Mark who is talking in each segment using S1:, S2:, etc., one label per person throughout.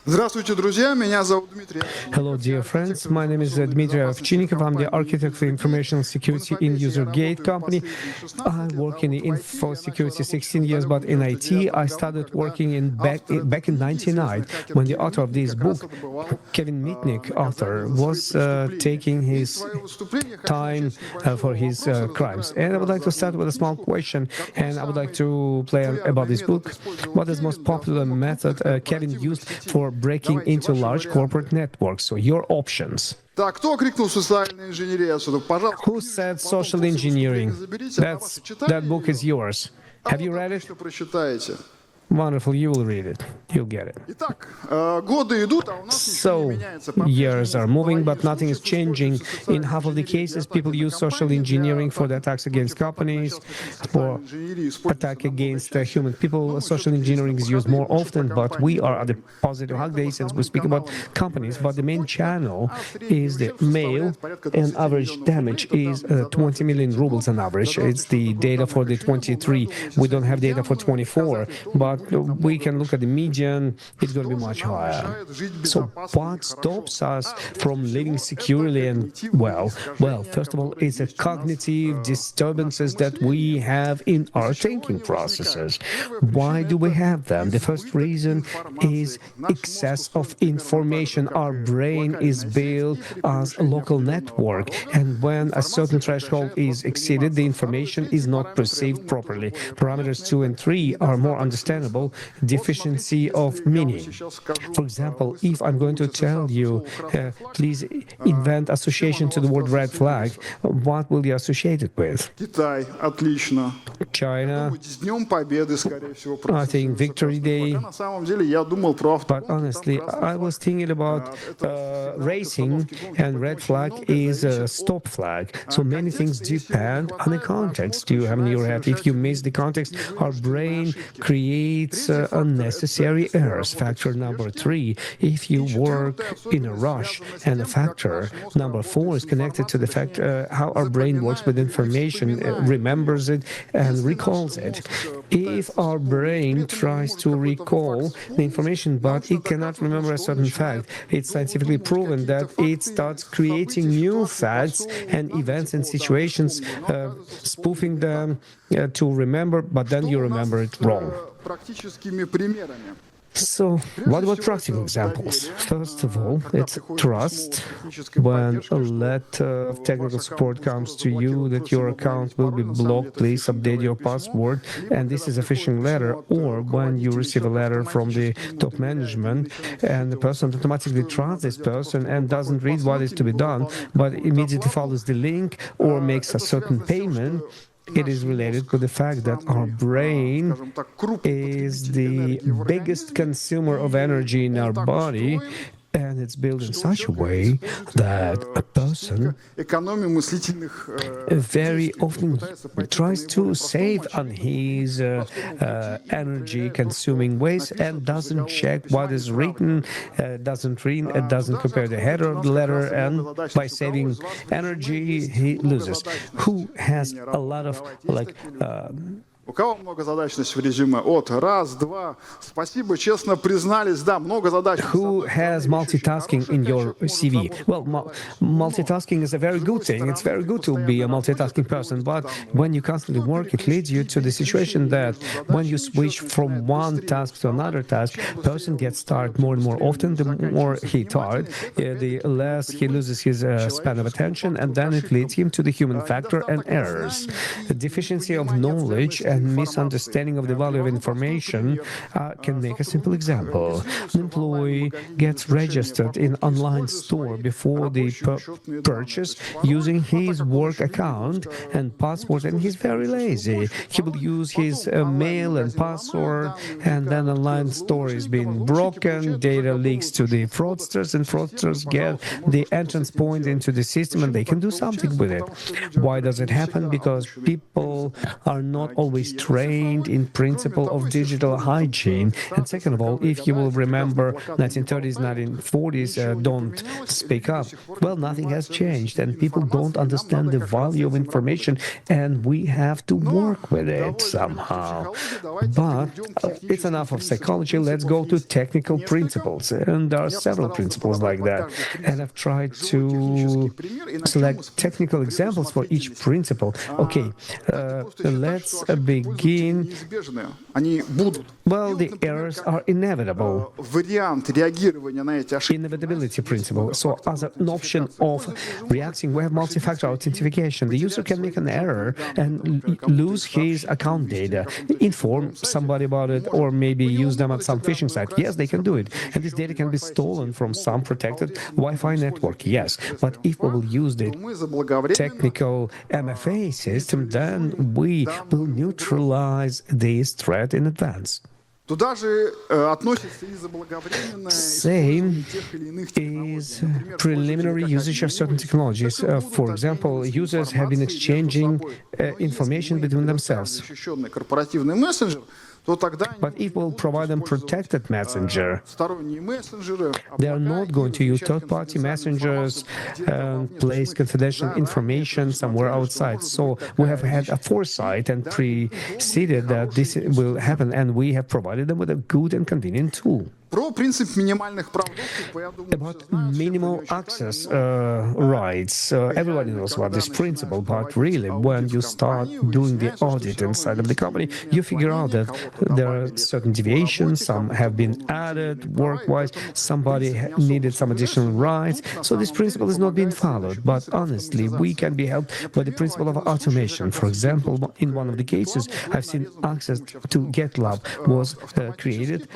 S1: Здравствуйте, друзья. Меня зовут Дмитрий.
S2: Hello, dear friends. My name is Dmitry Ovchinnikov. I'm the architect for information security in UserGate company. I work in the info security 16 years, but in IT, I started working back in 99 when the author of this book, Kevin Mitnick, author, was taking his time for his crimes. And I would like to start with a small question, and I would like to play about this book. What is the most popular method Kevin used for breaking into large corporate networks? So your options.
S1: Так, кто крикнул «Социальная инженерия» отсюда? Пожалуйста.
S2: Who said social engineering? That book is yours. Have you read it?
S1: Что прочитаете?
S2: Wonderful, you will read it. You'll get it.
S1: Итак, годы идут, а у нас ничего не
S2: So,
S1: меняется.
S2: years are moving, but nothing is changing. In half of the cases, people use social engineering for the attacks against companies, for attack against human people. Social engineering is used more often, but we are at the positive hug day since we speak about companies. But the main channel is the mail, and average damage is 20 million rubles on average. It's the data for the 23. We don't have data for 24, but we can look at the median. It's going to be much higher. So what stops us from living securely and well, first of all, it's a cognitive disturbances that we have in our thinking processes. Why do we have them? The first reason is excess of information. Our brain is built as a local network, and when a certain threshold is exceeded, the information is not perceived properly. Parameters 2 and 3 are more understandable. Deficiency of meaning. For example, if I'm going to tell you, please invent association to the word red flag, what will you associate it with?
S1: Китай, отлично.
S2: China,
S1: С Днем Победы, скорее всего.
S2: I think Victory Day.
S1: На самом деле, я думал про
S2: But honestly, I was thinking about racing, and red flag is a stop flag. So many things depend on the context you have in your head. If you miss the context, our brain creates unnecessary errors. Factor number 3, if you work in a rush, and the factor number 4 is connected to the fact how our brain works with information, remembers it and recalls it. If our brain tries to recall the information but it cannot remember a certain fact, it's scientifically proven that it starts creating new facts and events and situations, spoofing them to remember, but then you remember it wrong.
S1: практическими примерами.
S2: So, what about practical examples? First of all, it's trust. When a letter of technical support comes to you that your account will be blocked, please update your password, and this is a phishing letter. Or when you receive a letter from the top management and the person automatically trusts this person and doesn't read what is to be done, but immediately follows the link or makes a certain payment, it is related to the fact that our brain is the biggest consumer of energy in our body, and it's built in such a way that a person very often tries to save on his energy-consuming ways and doesn't check what is written, doesn't read, doesn't compare the header of the letter, and by saving energy, he loses. Who has a lot of
S1: У кого многозадачность в резюме? Раз, два. Спасибо, честно признались. Да, много задач.
S2: Who has multitasking in your CV? Well, multitasking is a very good thing. It's very good to be a multitasking person, but when you constantly work, it leads you to the situation that when you switch from one task to another task, person gets tired more and more often. The more he tired, the less he loses his span of attention, and then it leads him to the human factor and errors. The deficiency of knowledge and misunderstanding of the value of information can make a simple example. An employee gets registered in online store before the purchase using his work account and password, and he's very lazy. He will use his mail and password, and then online store is being broken, data leaks to the fraudsters, and fraudsters get the entrance point into the system and they can do something with it. Why does it happen? Because people are not always always trained in principle of digital hygiene. And second of all, if you will remember 1930s, 1940s, don't speak up. Well, nothing has changed, and people don't understand the value of information, and we have to work with it somehow. But it's enough of psychology. Let's go to technical principles, and there are several principles like that. And I've tried to select technical examples for each principle. Okay, let's begin. Well, the errors are inevitable. Inevitability principle. So, as an option of reacting, we have multi-factor authentication. The user can make an error and lose his account data, inform somebody about it, or maybe use them at some phishing site. Yes, they can do it. And this data can be stolen from some protected Wi-Fi network. Yes, but if we will use the technical MFA system, then we will neutralize this threat in advance. Same is preliminary usage of certain technologies. For example, users have been exchanging information between themselves. But if we'll provide them protected messenger, they are not going to use third-party messengers and place confidential information somewhere outside. So we have had a foresight and preceded that this will happen, and we have provided them with a good and convenient tool. About minimal access rights, everybody knows about this principle, but really, when you start doing the audit inside of the company, you figure out that there are certain deviations, some have been added work-wise, somebody needed some additional rights, so this principle is not being followed. But honestly, we can be helped by the principle of automation. For example, in one of the cases, I've seen access to GitLab was created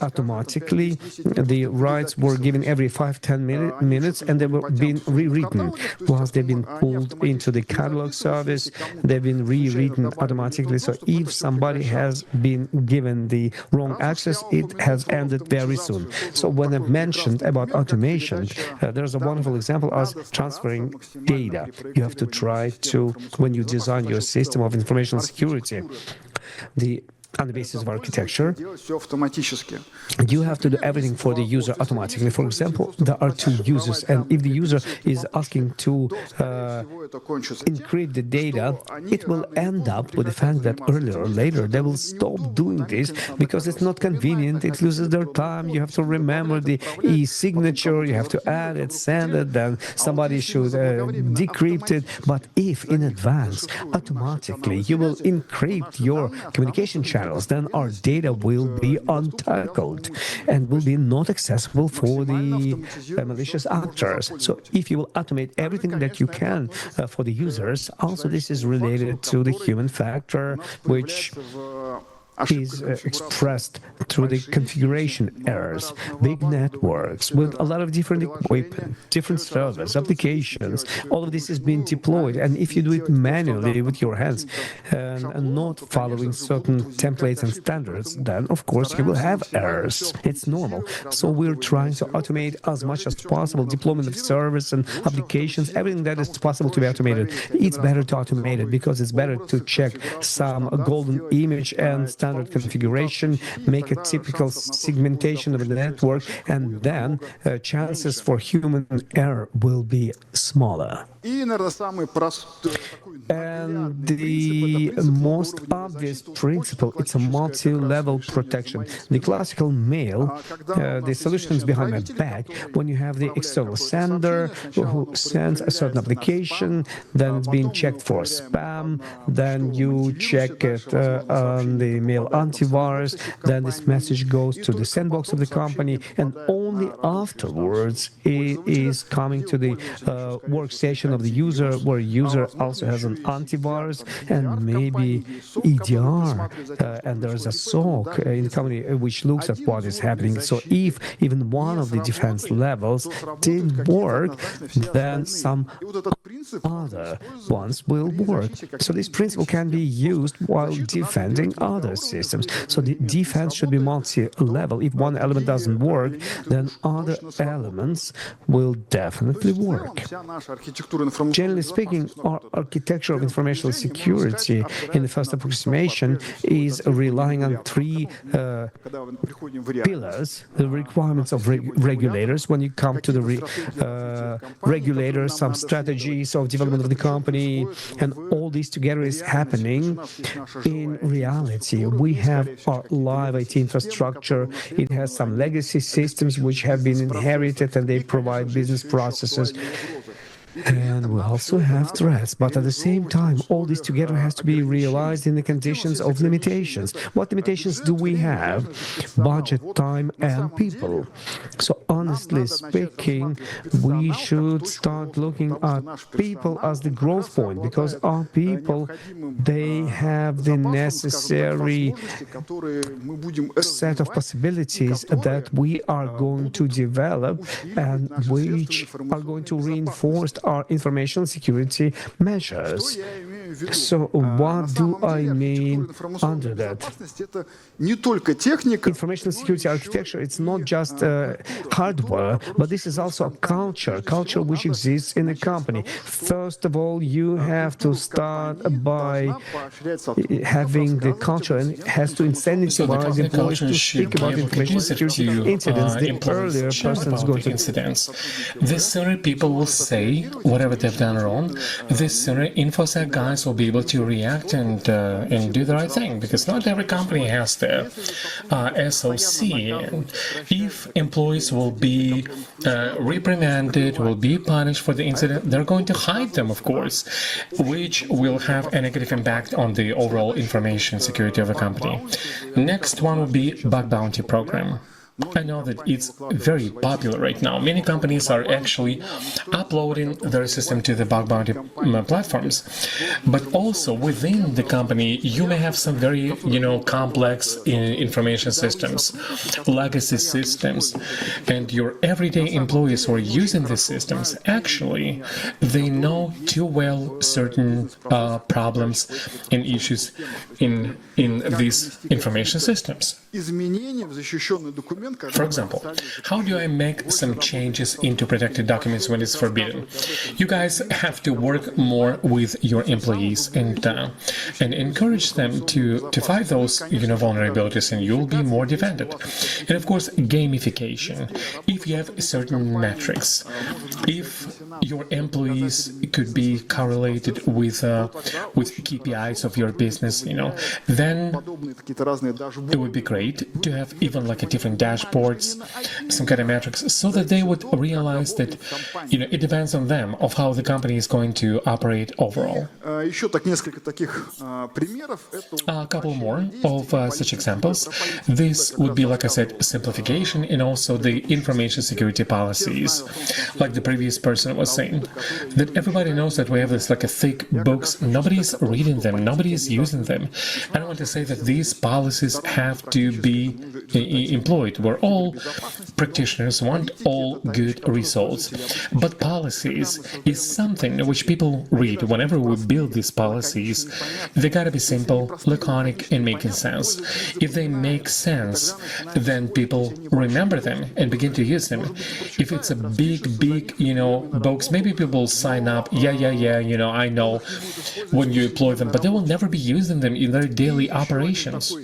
S2: automatically. The rights were given every 5-10 minutes, and they were being rewritten. Plus, they've been pulled into the catalog service, they've been rewritten automatically. So if somebody has been given the wrong access, it has ended very soon. So when I mentioned about automation, there's a wonderful example as transferring data. You have to try to, when you design your system of information security, on the basis of architecture, you have to do everything for the user automatically. For example, there are two users, and if the user is asking to encrypt the data, it will end up with the fact that earlier or later they will stop doing this because it's not convenient, it loses their time, you have to remember the e-signature, you have to add it, send it, then somebody should decrypt it. But if in advance, automatically, you will encrypt your communication channel, then our data will be untackled and will be not accessible for the malicious actors. So if you will automate everything that you can for the users, also this is related to the human factor, which is expressed through the configuration errors. Big networks with a lot of different equipment, different servers, applications, all of this is being deployed. And if you do it manually with your hands and not following certain templates and standards, then of course you will have errors. It's normal. So we're trying to automate as much as possible deployment of servers and applications, everything that is possible to be automated. It's better to automate it because it's better to check some golden image and standard configuration, make a typical segmentation of the network, and then chances for human error will be smaller. And the most obvious principle, it's a multi-level protection. The classical mail, the solution is behind my back. When you have the external sender who sends a certain application, then it's being checked for spam, then you check it on the mail antivirus, then this message goes to the sandbox of the company, and only afterwards it is coming to the workstation of the user, where user also has an antivirus and maybe EDR, and there's a SOC in the company which looks at what is happening. So if even one of the defense levels didn't work, then some other ones will work. So this principle can be used while defending other systems. So the defense should be multi-level. If one element doesn't work, then other elements will definitely work. Generally speaking, our architecture of informational security in the first approximation is relying on three pillars: the requirements of regulators. When you come to the regulators, some strategies of development of the company, and all this together is happening. In reality, we have our live IT infrastructure. It has some legacy systems which have been inherited, and they provide business processes. And we also have threats, but at the same time, all this together has to be realized in the conditions of limitations. What limitations do we have? Budget, time, and people. So honestly speaking, we should start looking at people as the growth point, because our people, they have the necessary set of possibilities that we are going to develop and which are going to reinforce our information security measures. So what do I mean under that? Information security architecture, it's not just hardware, but this is also a culture which exists in a company. First of all, you have to start by having the culture, and it has to incentivize employees to speak about information security incidents. The earlier person is going to
S3: incidents. The sooner people will say whatever they've done wrong, the sooner InfoSec guys will be able to react and do the right thing, because not every company has the SOC. And if employees will be reprimanded, will be punished for the incident, they're going to hide them, of course, which will have a negative impact on the overall information security of a company. Next one will be bug bounty program. I know that it's very popular right now. Many companies are actually uploading their system to the bug bounty platforms. But also within the company, you may have some very, complex information systems, legacy systems, and your everyday employees who are using these systems, actually, they know too well certain problems and issues in these information systems. For example, how do I make some changes into protected documents when it's forbidden? You guys have to work more with your employees and encourage them to fight those vulnerabilities, and you'll be more defended. And of course, gamification. If you have certain metrics, if your employees could be correlated with KPIs of your business, then it would be great to have even like a different dashboards, some kind of metrics, so that they would realize that it depends on them of how the company is going to operate overall. A couple more of such examples. This would be, like I said, simplification, and also the information security policies. Like the previous person was saying, that everybody knows that we have this like a thick books, nobody's reading them, nobody's using them. I don't want to say that these policies have to be employed, where all practitioners want all good results. But policies is something which people read. Whenever we build these policies, they gotta be simple, laconic, and making sense. If they make sense, then people remember them and begin to use them. If it's a big, books, maybe people sign up, I know when you employ them, but they will never be using them in their daily operations.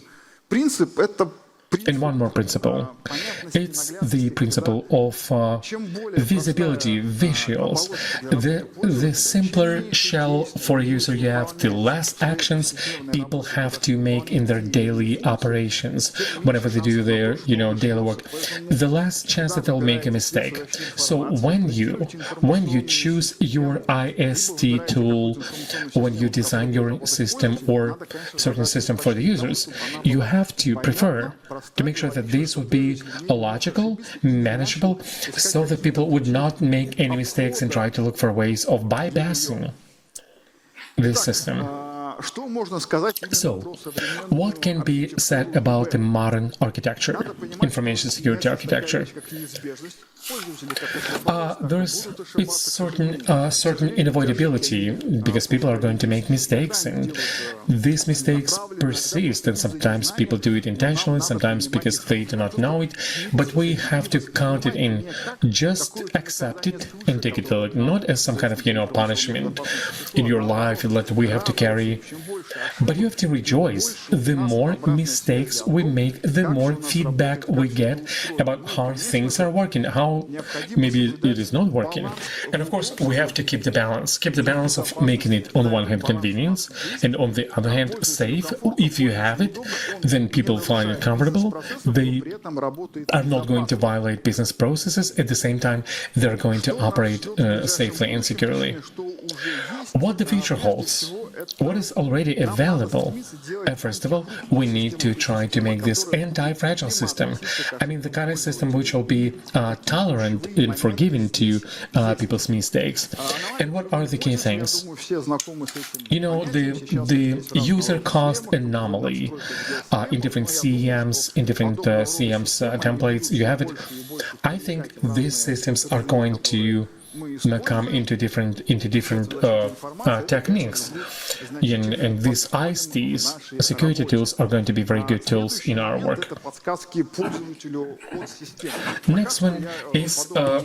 S3: And one more principle. It's the principle of visibility, visuals. The simpler shell for a user you have, the less actions people have to make in their daily operations whenever they do their, daily work. The less chance that they'll make a mistake. So when you choose your IST tool, when you design your system or certain system for the users, you have to prefer to make sure that these would be logical, manageable, so that people would not make any mistakes and try to look for ways of bypassing this system. So, what can be said about the modern architecture, information security architecture? There's it's certain inevitability because people are going to make mistakes, and these mistakes persist, and sometimes people do it intentionally, sometimes because they do not know it, but we have to count it in. Just accept it and take it not as some kind of punishment in your life that we have to carry, but you have to rejoice. The more mistakes we make, the more feedback we get about how things are working, how maybe it is not working. And of course, we have to keep the balance of making it on one hand convenience and on the other hand safe. If you have it, then people find it comfortable. They are not going to violate business processes. At the same time, they're going to operate safely and securely. What the future holds, what is already available. First of all, we need to try to make this anti-fragile system. I mean, the kind of system which will be tolerant and forgiving to people's mistakes. And what are the key things? The user cost anomaly in different CEMs, in different CEMs templates, you have it. I think these systems are going to come into different techniques, and these ISTs, security tools, are going to be very good tools in our work. Next one is the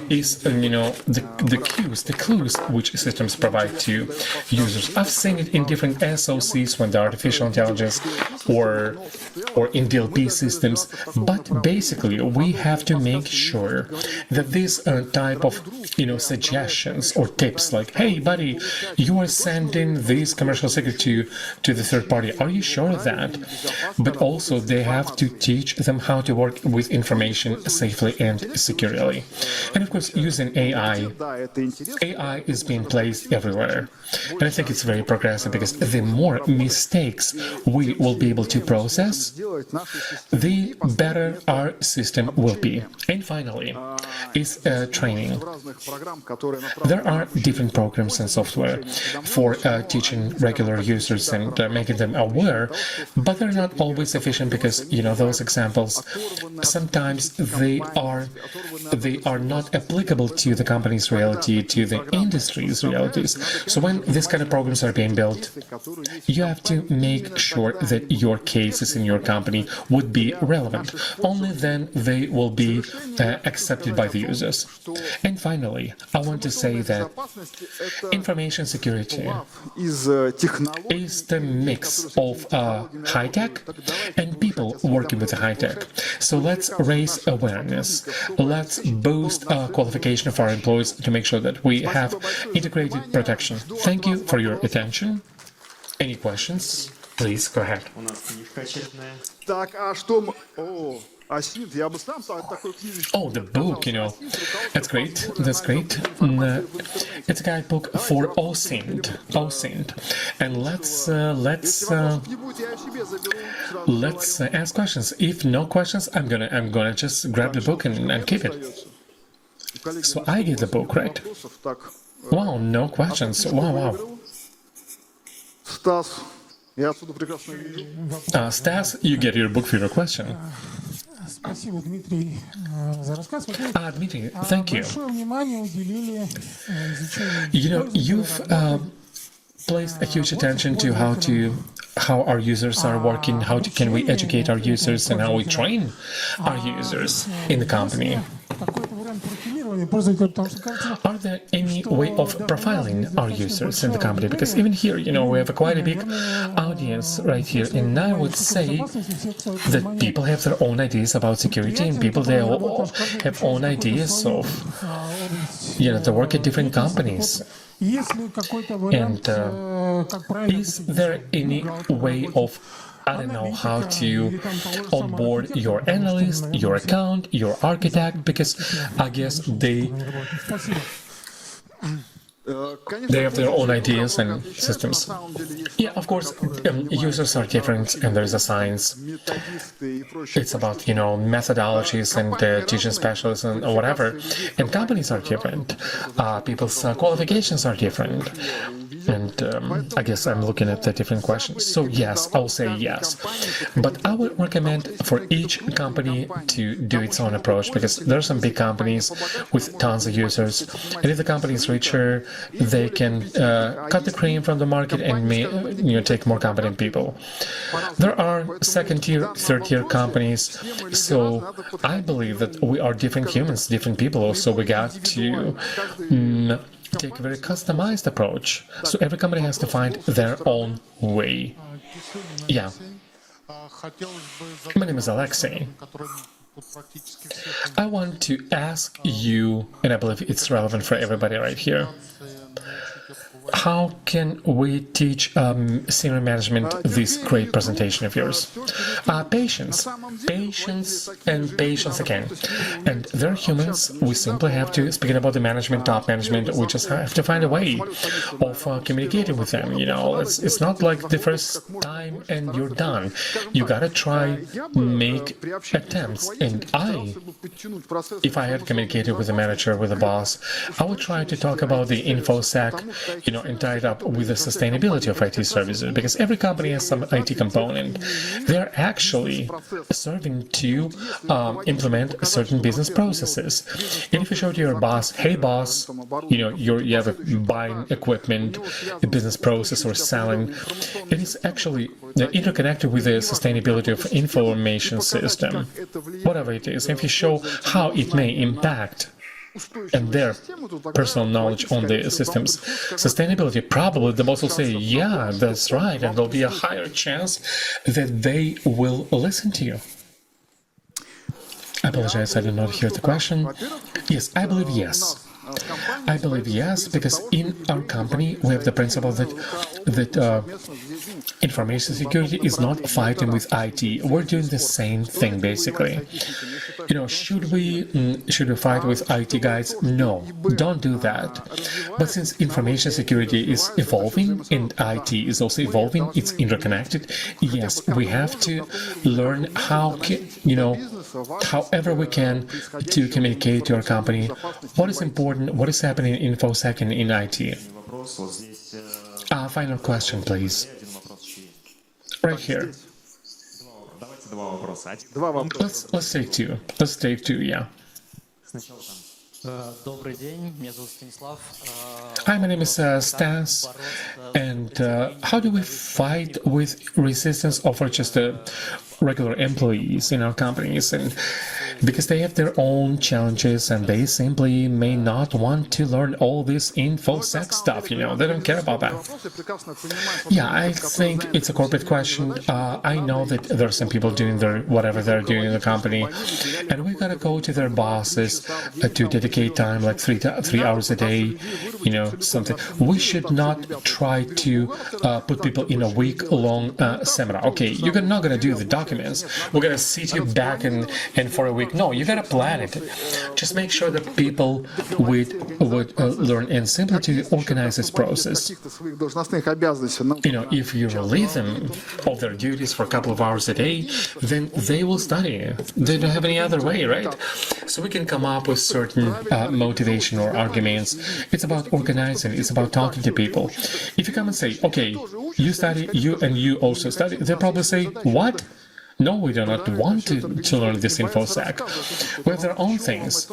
S3: clues which systems provide to users. I've seen it in different SOCs when the artificial intelligence or in DLP systems, but basically we have to make sure that this type of suggestions or tips like, hey buddy, you are sending this commercial secret to the third party, are you sure of that? But also they have to teach them how to work with information safely and securely. And of course, using AI is being placed everywhere, and I think it's very progressive because the more mistakes we will be able to process, the better our system will be. And finally is training. There are different programs and software for teaching regular users and making them aware, but they're not always sufficient because those examples sometimes they are not applicable to the company's reality, to the industry's realities. So when these kind of programs are being built, you have to make sure that your cases in your company would be relevant. Only then they will be accepted by the users. And finally, I want to say that information security is the mix of high-tech and people working with the high-tech. So let's raise awareness. Let's boost qualification of our employees to make sure that we have integrated protection. Thank you for your attention. Any questions? Please go ahead. Oh, the book, that's great. That's great. It's a guidebook for OSINT. And let's ask questions. If no questions, I'm gonna just grab the book and keep it. So I get the book, right? Wow, no questions. Wow. Stas, you get your book for your question. Dmitry, thank you. You've placed a huge attention to how our users are working, can we educate our users, and how we train our users in the company. Are there any way of profiling our users in the company? Because even here, we have quite a big audience right here, and I would say that people have their own ideas about security, and they all have own ideas of, they work at different companies. And is there any way of, I don't know, how to onboard your analyst, your account, your architect, because I guess they have their own ideas and systems. Yeah, of course, users are different, and there's a science. It's about, methodologies and teaching specialists and whatever. And companies are different. People's qualifications are different. And but I guess I'm looking at the different questions. So yes, I'll say yes. But I would recommend for each company to do its own approach, because there are some big companies with tons of users, and if the company is richer, they can cut the cream from the market and take more competent people. There are second-tier, third-tier companies, so I believe that we are different humans, different people, so we got to take a very customized approach. So every company has to find their own way. Yeah. My name is Alexei. I want to ask you, and I believe it's relevant for everybody right here, how can we teach senior management this great presentation of yours? Patience and patience again. And they're humans. We simply have to, speaking about the management, top management, we just have to find a way of communicating with them. It's not like the first time and you're done. You gotta try, make attempts. And if I had communicated with the manager, with the boss, I would try to talk about the InfoSec, and tie it up with the sustainability of IT services, because every company has some IT component. They're actually serving to implement certain business processes. And if you show to your boss, hey boss, you have a buying equipment, a business process, or selling, it is actually interconnected with the sustainability of information system, whatever it is. If you show how it may impact and their personal knowledge on the system's sustainability, probably the boss will say, yeah, that's right, and there'll be a higher chance that they will listen to you. I apologize, I did not hear the question. Yes, I believe yes. I believe yes, because in our company we have the principle that information security is not fighting with IT. We're doing the same thing basically. Should we fight with IT guys? No, don't do that. But since information security is evolving and IT is also evolving, it's interconnected. Yes, we have to learn however we can to communicate to our company what is important, what is happening in InfoSec and in IT. Final question, please. Right here. Let's take two. Let's take two, yeah. Hi, my name is Stas, and how do we fight with resistance of just regular employees in our companies? And because they have their own challenges and they simply may not want to learn all this InfoSec stuff, they don't care about that. Yeah, I think it's a corporate question. I know that there are some people doing whatever they're doing in the company, and we gotta go to their bosses to dedicate time, like 3 hours a day, something. We should not try to put people in a week-long seminar. Okay, you're not gonna do the documents. We're gonna sit you back and for a week. No, you gotta plan it. Just make sure that people would learn, and simply to organize this process. If you relieve them of their duties for a couple of hours a day, then they will study. They don't have any other way, right? So we can come up with certain motivation or arguments. It's about organizing. It's about talking to people. If you come and say, okay, you study, you also study, they'll probably say, what? No, we do not want to learn this InfoSec. We have their own things.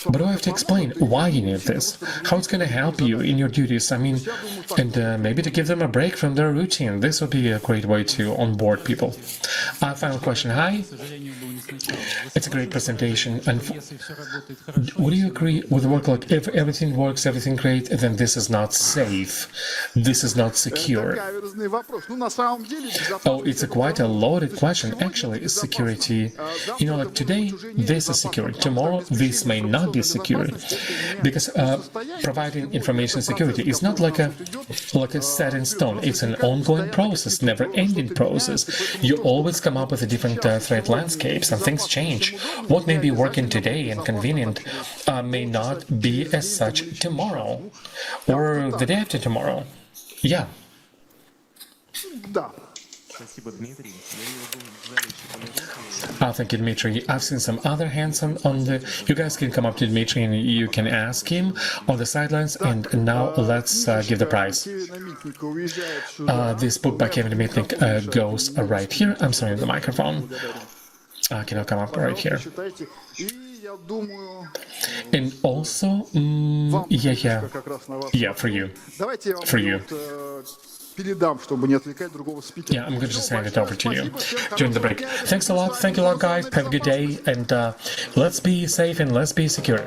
S3: But we have to explain why you need this, how it's going to help you in your duties. And maybe to give them a break from their routine. This would be a great way to onboard people. Final question. Hi. It's a great presentation. And would you agree with the work, like if everything works, everything great, then this is not safe. This is not secure. Oh, it's quite a loaded question. Actually, security, like today, this is secure. Tomorrow, this may not be secure. Because providing information security is not like a set in stone. It's an ongoing process, never-ending process. You always come up with a different threat landscapes, and things change. What may be working today and convenient may not be as such tomorrow, or the day after tomorrow. Yeah. Thank you, Dmitry. I've seen some other hands on the... You guys can come up to Dmitry and you can ask him on the sidelines. And now let's give the prize. This book by Kevin Demitnik goes right here. I'm sorry, the microphone. Can I come up right here? And also, yeah, for you. For you. Yeah, I'm going to just hand it over to you during the break. Thanks a lot. Thank you a lot, guys. Have a good day. And let's be safe and let's be secure.